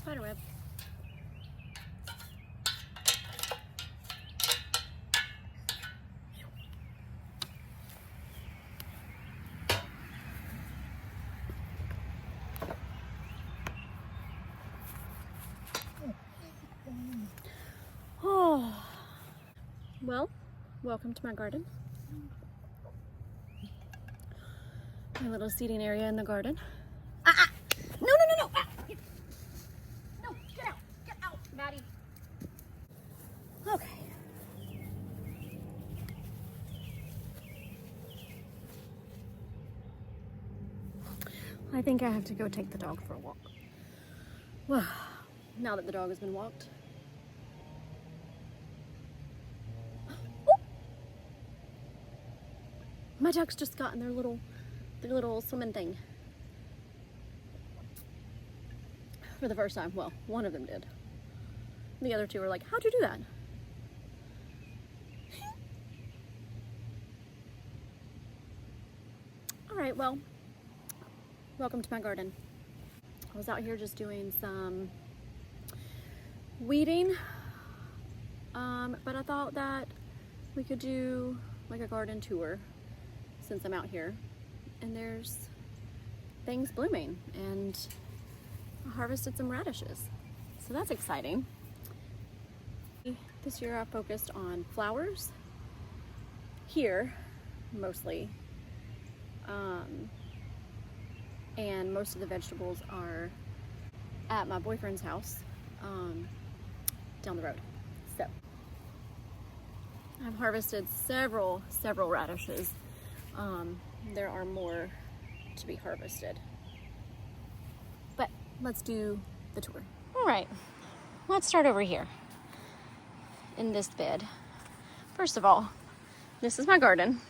spider web. Oh, well, welcome to my garden. My little seating area in the garden. No, no, no, no! No, get out, Maddie. Okay. I think I have to go take the dog for a walk. Well, now that the dog has been walked. My ducks just got in their little swimming thing. For the first time. Well, one of them did. The other two were like, how'd you do that? All right, well, welcome to my garden. I was out here just doing some weeding, but I thought that we could do like a garden tour since I'm out here, and there's things blooming, and I harvested some radishes, so that's exciting. This year I focused on flowers here mostly, and most of the vegetables are at my boyfriend's house down the road. So I've harvested several radishes. There are more to be harvested, but let's do the tour. All right, let's start over here in this bed. First of all, this is my garden.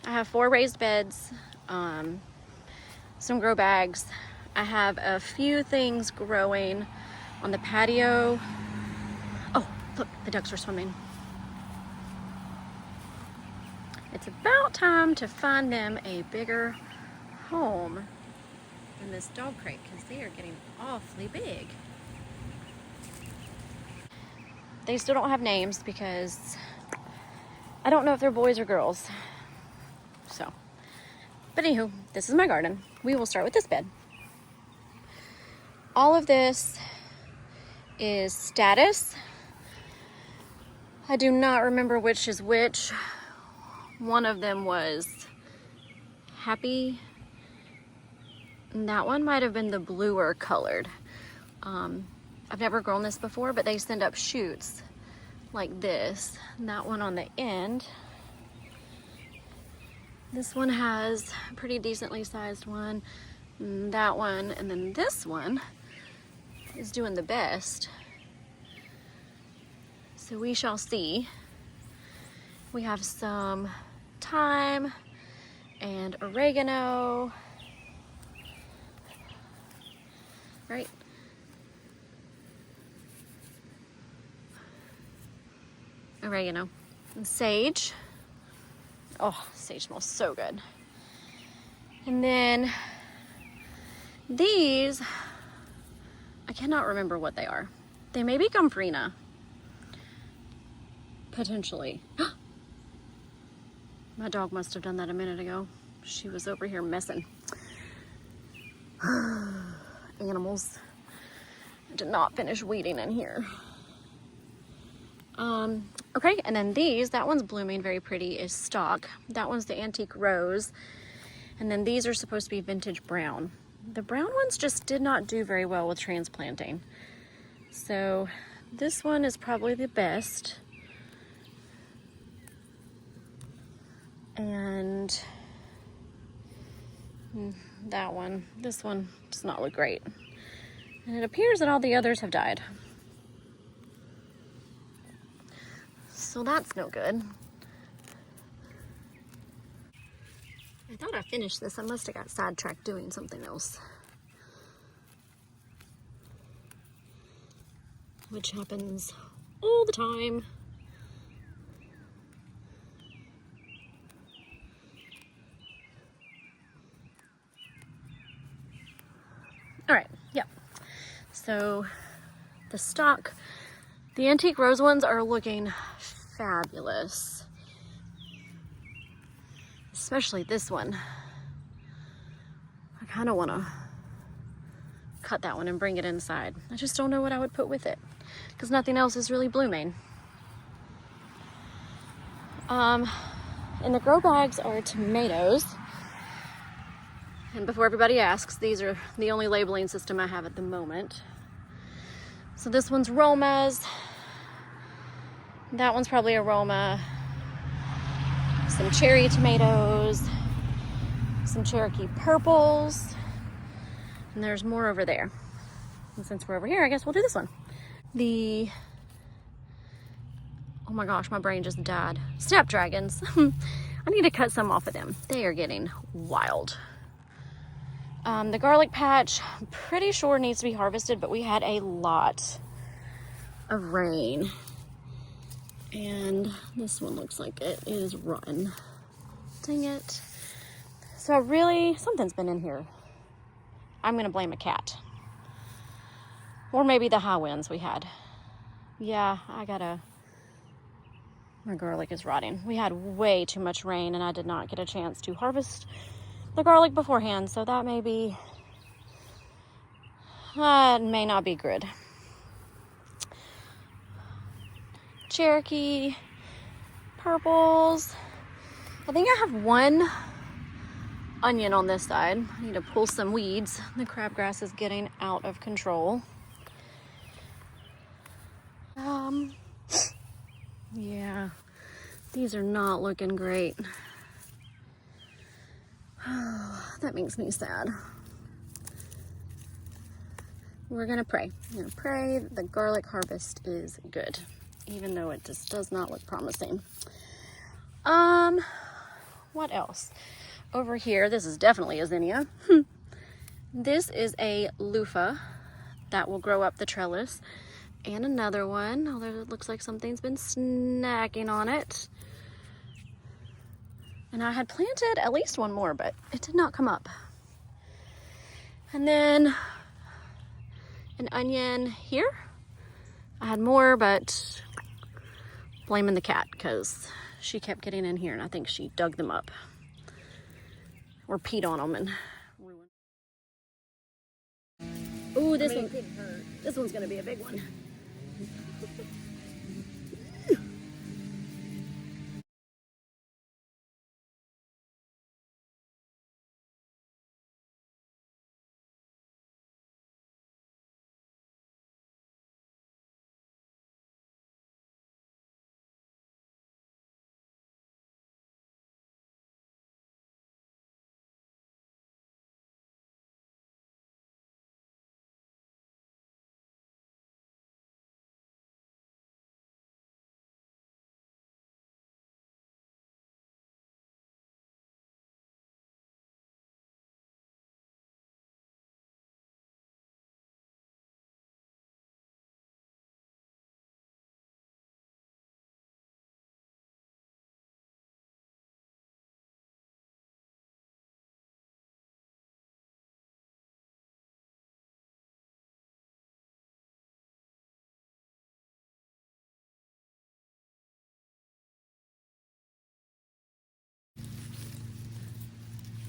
I have 4 raised beds, some grow bags. I have a few things growing on the patio. Oh, look, the ducks are swimming. It's about time to find them a bigger home in this dog crate because they are getting awfully big. They still don't have names because I don't know if they're boys or girls. So, but anywho, this is my garden. We will start with this bed. All of this is status. I do not remember which is which. One of them was happy, and that one might have been the bluer colored. I've never grown this before, but they send up shoots like this. And that one on the end. This one has a pretty decently sized one. And that one, and then this one is doing the best. So we shall see. We have some thyme and oregano. Right? Oregano and sage. Oh, sage smells so good. And then these, I cannot remember what they are. They may be gomphrena, potentially. My dog must have done that a minute ago. She was over here messing. Animals. I did not finish weeding in here. Okay, and then these, that one's blooming very pretty, is stock. That one's the antique rose. And then these are supposed to be vintage brown. The brown ones just did not do very well with transplanting. So this one is probably the best. And that one, this one does not look great. And it appears that all the others have died. So that's no good. I thought I finished this. I must have got sidetracked doing something else. Which happens all the time. All right, yeah. So the antique rose ones are looking fabulous. Especially this one. I kind of want to cut that one and bring it inside. I just don't know what I would put with it because nothing else is really blooming. In the grow bags are tomatoes. And before everybody asks, these are the only labeling system I have at the moment. So this one's Romas. That one's probably a Roma. Some cherry tomatoes. Some Cherokee purples. And there's more over there. And since we're over here, I guess we'll do this one. Oh my gosh, my brain just died. Snapdragons. I need to cut some off of them. They are getting wild. The garlic patch, I'm pretty sure needs to be harvested, but we had a lot of rain. And this one looks like it is rotten. Dang it. So something's been in here. I'm gonna blame a cat. Or maybe the high winds we had. Yeah, my garlic is rotting. We had way too much rain and I did not get a chance to harvest the garlic beforehand, so that may not be good. Cherokee purples. I think I have one onion on this side. I need to pull some weeds. The crabgrass is getting out of control. Yeah, these are not looking great. That makes me sad. We're gonna pray. I'm gonna pray the garlic harvest is good, even though it just does not look promising. What else? Over here, this is definitely a zinnia. This is a loofah that will grow up the trellis. And another one, although it looks like something's been snacking on it. And I had planted at least one more, but it did not come up. And then an onion here. I had more, but blaming the cat because she kept getting in here and I think she dug them up or peed on them and ruined. Ooh, this one could hurt. This one's gonna be a big one.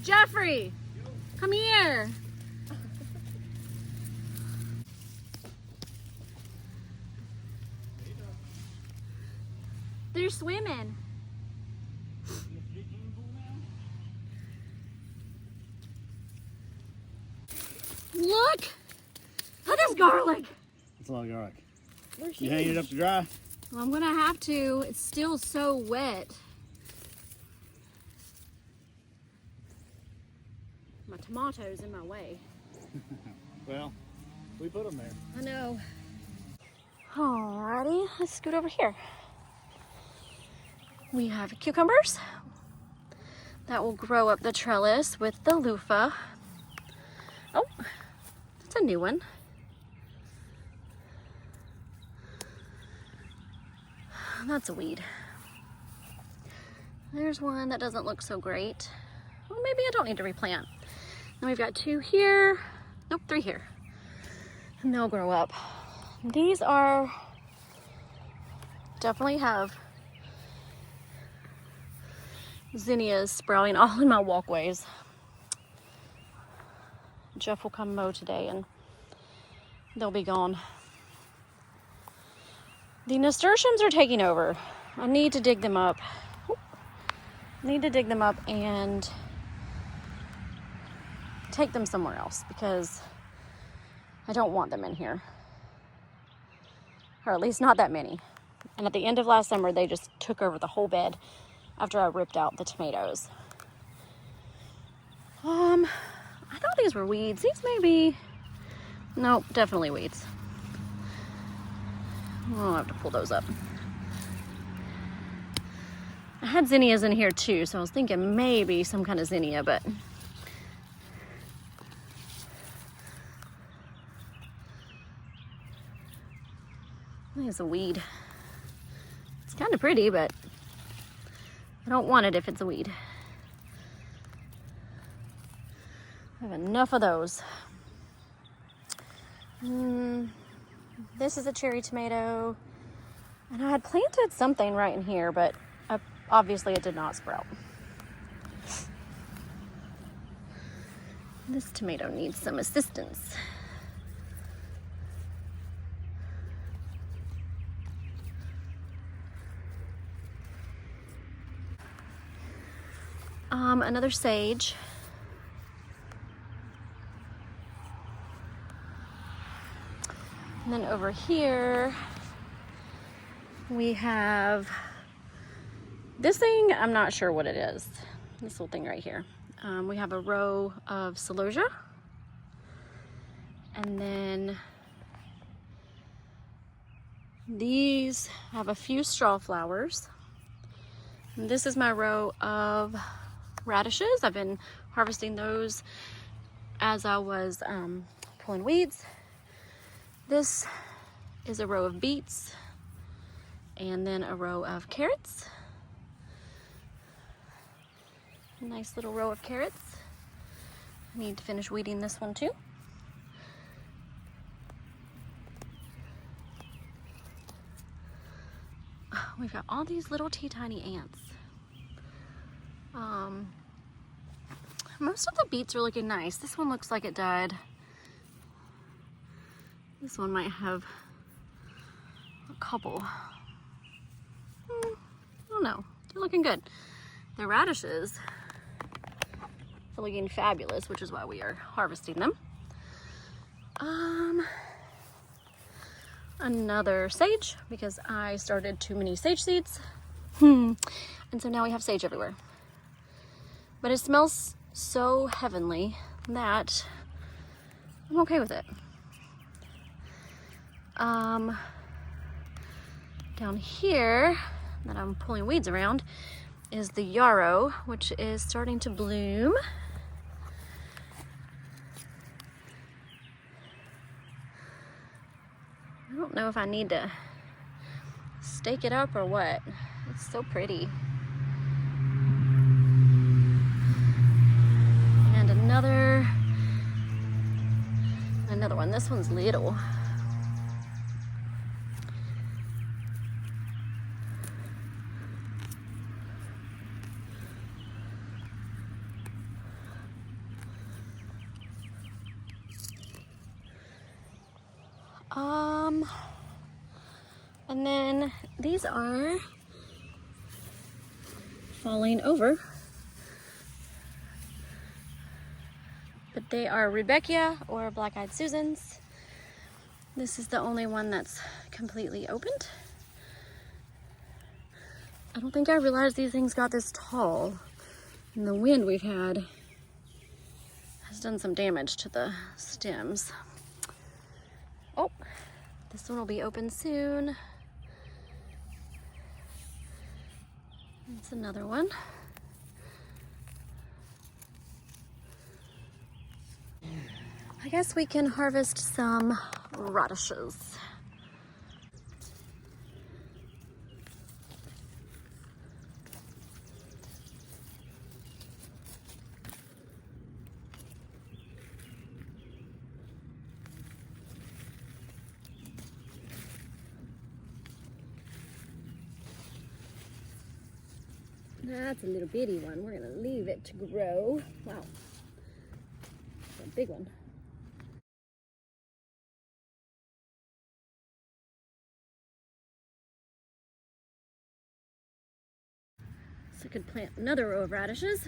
Jeffrey, come here. They're swimming. Look at this garlic. It's a lot of garlic. You hanging it up to dry? Well, I'm gonna have to. It's still so wet. My tomatoes in my way. Well, we put them there. I know. Alrighty, let's scoot over here. We have cucumbers that will grow up the trellis with the loofah. Oh, that's a new one. That's a weed. There's one that doesn't look so great. Well, maybe I don't need to replant. Then we've got two here. Nope, three here. and they'll grow up. These are definitely have zinnias sprouting all in my walkways. Jeff will come mow today and they'll be gone. The nasturtiums are taking over. I need to dig them up. And take them somewhere else because I don't want them in here. Or at least not that many. And at the end of last summer, they just took over the whole bed after I ripped out the tomatoes. I thought these were weeds. These may be, nope, definitely weeds. I'll have to pull those up. I had zinnias in here too, so I was thinking maybe some kind of zinnia, but I think it's a weed. It's kind of pretty, but I don't want it if it's a weed. I have enough of those. This is a cherry tomato. And I had planted something right in here, but obviously it did not sprout. This tomato needs some assistance. Another sage. And then over here, we have this thing. I'm not sure what it is. This little thing right here. We have a row of celosia. And then these have a few straw flowers. And this is my row of radishes. I've been harvesting those as I was pulling weeds. This is a row of beets and then a row of carrots. A nice little row of carrots. I need to finish weeding this one too. We've got all these little tiny ants. Most of the beets are looking nice. This one looks like it died. This one might have a couple. I don't know. They're looking good. The radishes are looking fabulous, which is why we are harvesting them. Another sage, because I started too many sage seeds. And so now we have sage everywhere. But it smells so heavenly that I'm okay with it. Down here that I'm pulling weeds around is the yarrow, which is starting to bloom. I don't know if I need to stake it up or what. It's so pretty. And another one. This one's little. And then these are falling over, but they are Rudbeckia or black-eyed Susans. This is the only one that's completely opened. I don't think I realized these things got this tall, and the wind we've had has done some damage to the stems. Oh, this one will be open soon. That's another one. I guess we can harvest some radishes. That's a little bitty one. We're gonna leave it to grow. Wow, a big one. So I could plant another row of radishes.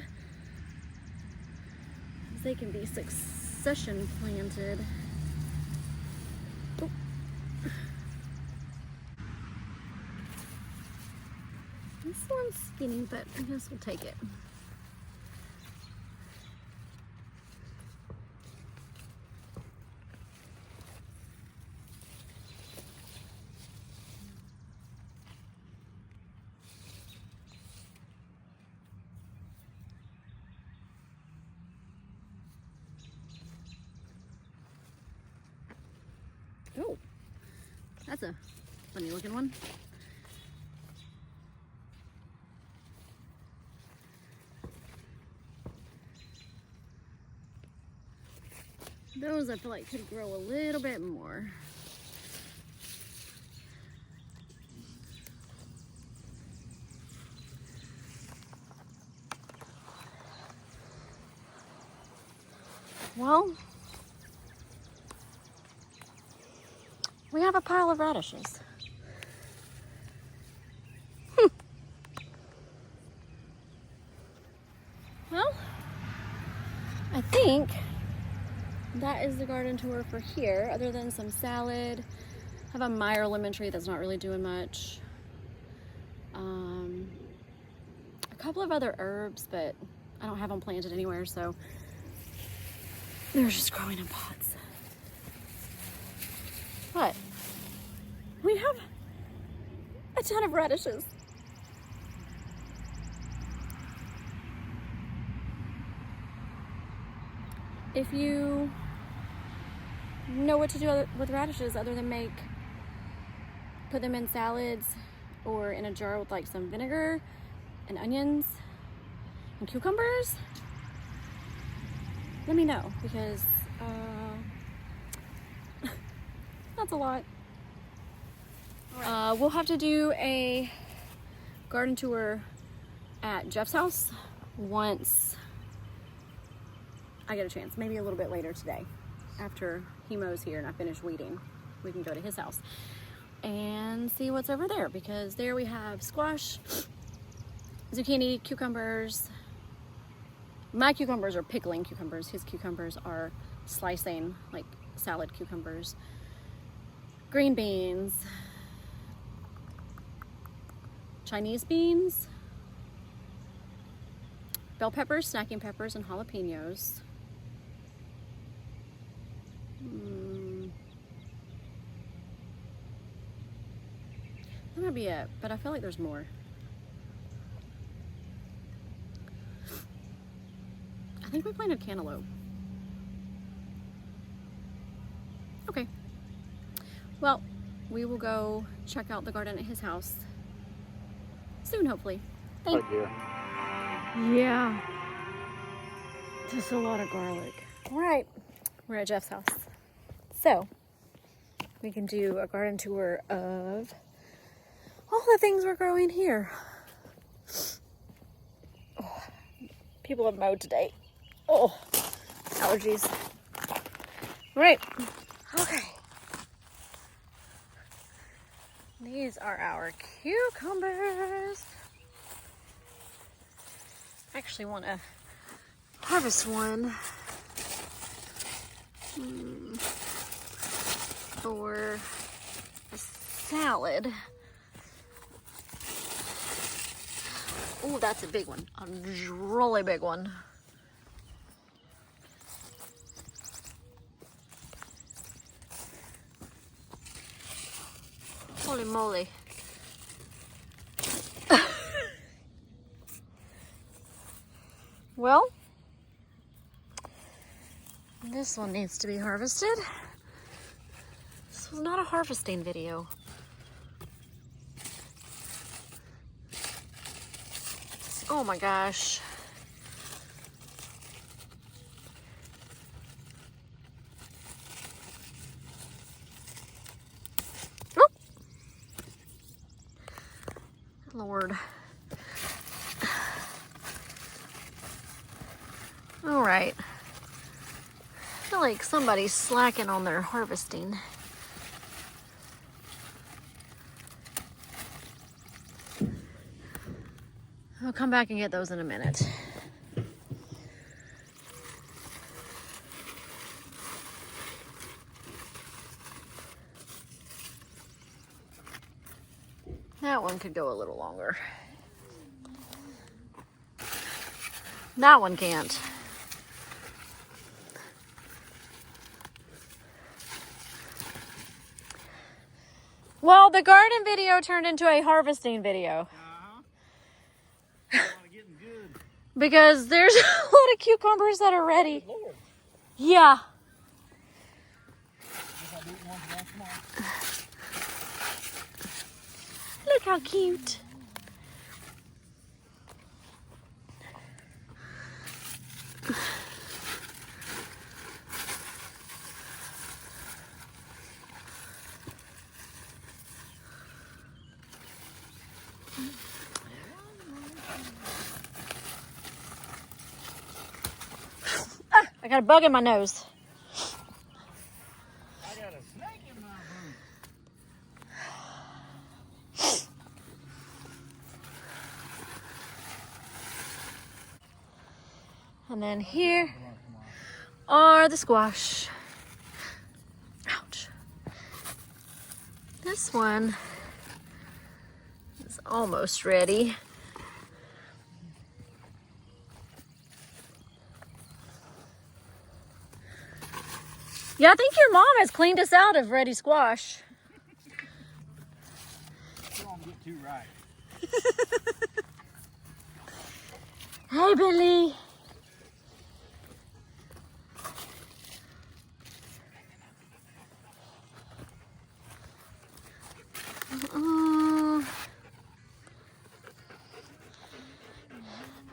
They can be succession planted. Oh. This one's skinny, but I guess we'll take it. Oh, that's a funny looking one. Those I feel like could grow a little bit more. Well, we have a pile of radishes. Well, I think that is the garden tour for here, other than some salad. I have a Meyer lemon tree that's not really doing much. A couple of other herbs, but I don't have them planted anywhere, so they're just growing in pots. But we have a ton of radishes. If you know what to do with radishes other than put them in salads or in a jar with like some vinegar and onions and cucumbers, let me know, because that's a lot. We'll have to do a garden tour at Jeff's house once I get a chance, maybe a little bit later today. After he mows here and I finish weeding, we can go to his house and see what's over there, because there we have squash, zucchini, cucumbers. My cucumbers are pickling cucumbers. His cucumbers are slicing like salad cucumbers. Green beans, Chinese beans, bell peppers, snacking peppers, and jalapenos. That might be it, but I feel like there's more. I think we planted cantaloupe. Okay. Well, we will go check out the garden at his house soon, hopefully. Thanks. Yeah. Just a lot of garlic. All right, we're at Jeff's house. So, we can do a garden tour of all the things we're growing here. Oh, people have mowed today. Oh, allergies. All right, okay. These are our cucumbers. I actually want to harvest one for a salad. Oh, that's a big one. A really big one. Holy moly. Well, this one needs to be harvested. This was not a harvesting video. Oh my gosh. Oh. Lord. like somebody's slacking on their harvesting. I'll come back and get those in a minute. That one could go a little longer. That one can't. Well, the garden video turned into a harvesting video. Because there's a lot of cucumbers that are ready. Yeah. Look how cute. I got a bug in my nose. I got a snake in my boot. And then here are the squash. Ouch. This one is almost ready. Yeah, I think your mom has cleaned us out of ready squash. Don't get too right. Hey, Billy.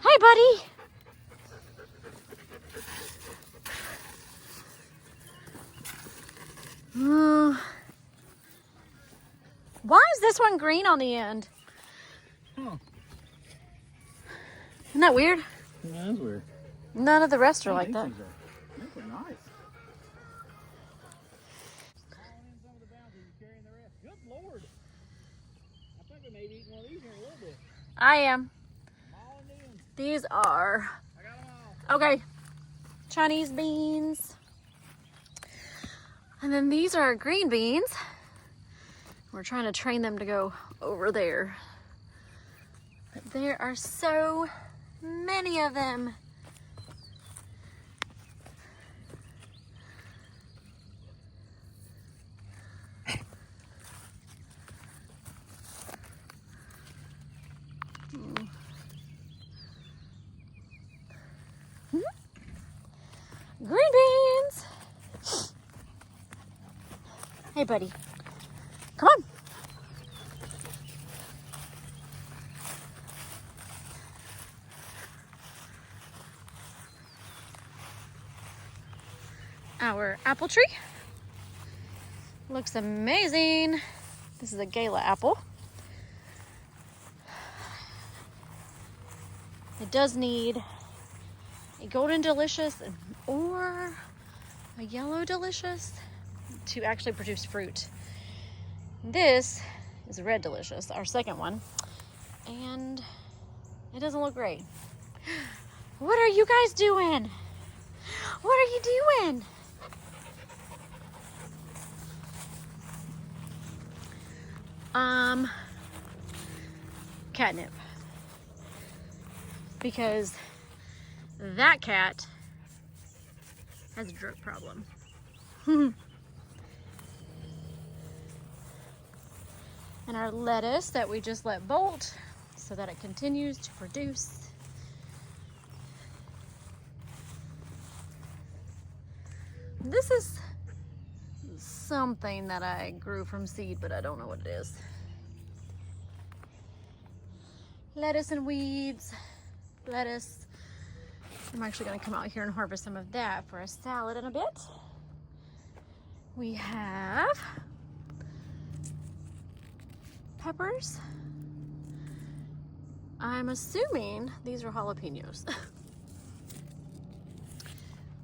Hey, buddy. Why is this one green on the end? Huh. Isn't that weird? Yeah, that's weird. None of the rest are like that. These are nice. Good Lord. I think we may be eating one of these here in a little bit. I am. All in them. These are. I got them all. Okay. Chinese beans. And then these are green beans. We're trying to train them to go over there. But there are so many of them. Green beans. Hey, buddy. Come on. Our apple tree looks amazing. This is a gala apple. It does need a golden delicious or a yellow delicious to actually produce fruit. This is a red delicious, our second one, and it doesn't look great. What are you guys doing? What are you doing? Catnip. Because that cat has a drug problem. And our lettuce that we just let bolt so that it continues to produce. This is something that I grew from seed, but I don't know what it is. Lettuce and weeds. Lettuce. I'm actually going to come out here and harvest some of that for a salad in a bit. We have peppers. I'm assuming these are jalapenos.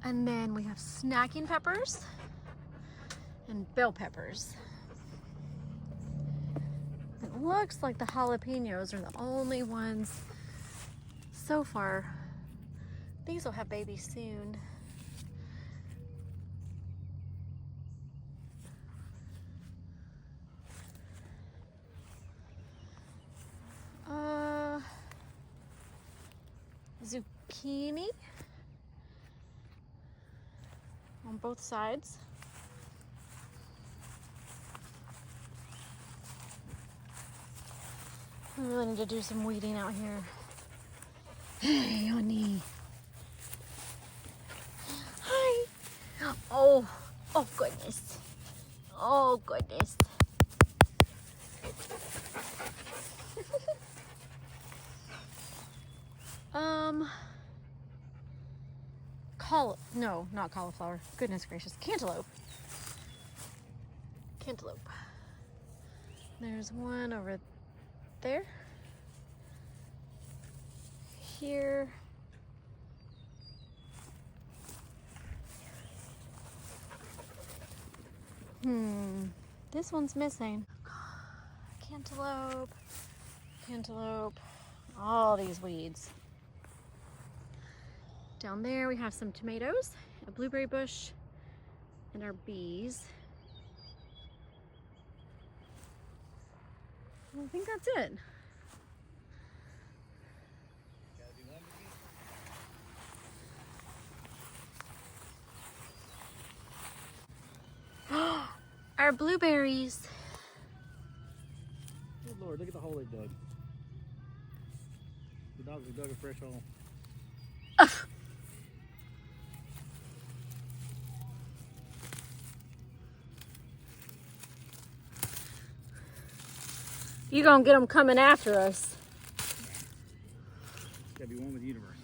And then we have snacking peppers and bell peppers. It looks like the jalapenos are the only ones so far. These will have babies soon. Zucchini on both sides. I really need to do some weeding out here. Hey, honey. Hi. Oh goodness. Oh goodness. No, not cauliflower. Goodness gracious. Cantaloupe. Cantaloupe. There's one over there. Here. This one's missing. Cantaloupe. Cantaloupe. All these weeds. Down there we have some tomatoes, a blueberry bush, and our bees. I think that's it. Our blueberries. Good Lord, look at the hole they dug. The dogs have dug a fresh hole. You gonna get them coming after us. Gotta be one with the universe.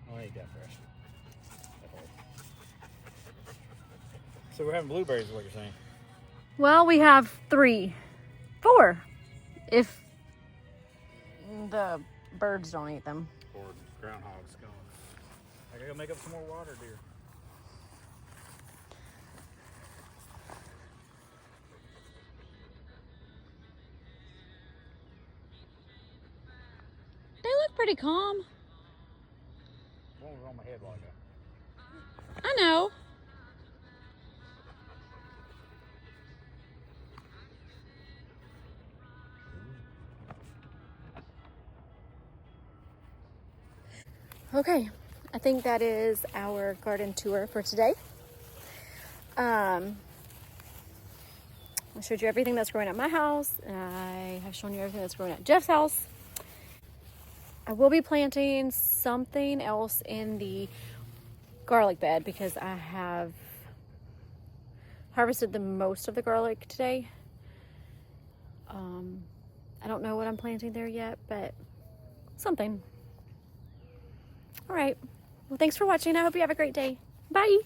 Oh, ain't that fresh. That hole. So we're having blueberries, is what you're saying? Well, we have 4, if the birds don't eat them. Or groundhogs gone. I gotta go make up some more water, dear. They look pretty calm. One was on my head like that. I know. Okay, I think that is our garden tour for today. I showed you everything that's growing at my house, and I have shown you everything that's growing at Jeff's house. I will be planting something else in the garlic bed because I have harvested the most of the garlic today. I don't know what I'm planting there yet, but something. All right. Well, thanks for watching. I hope you have a great day. Bye.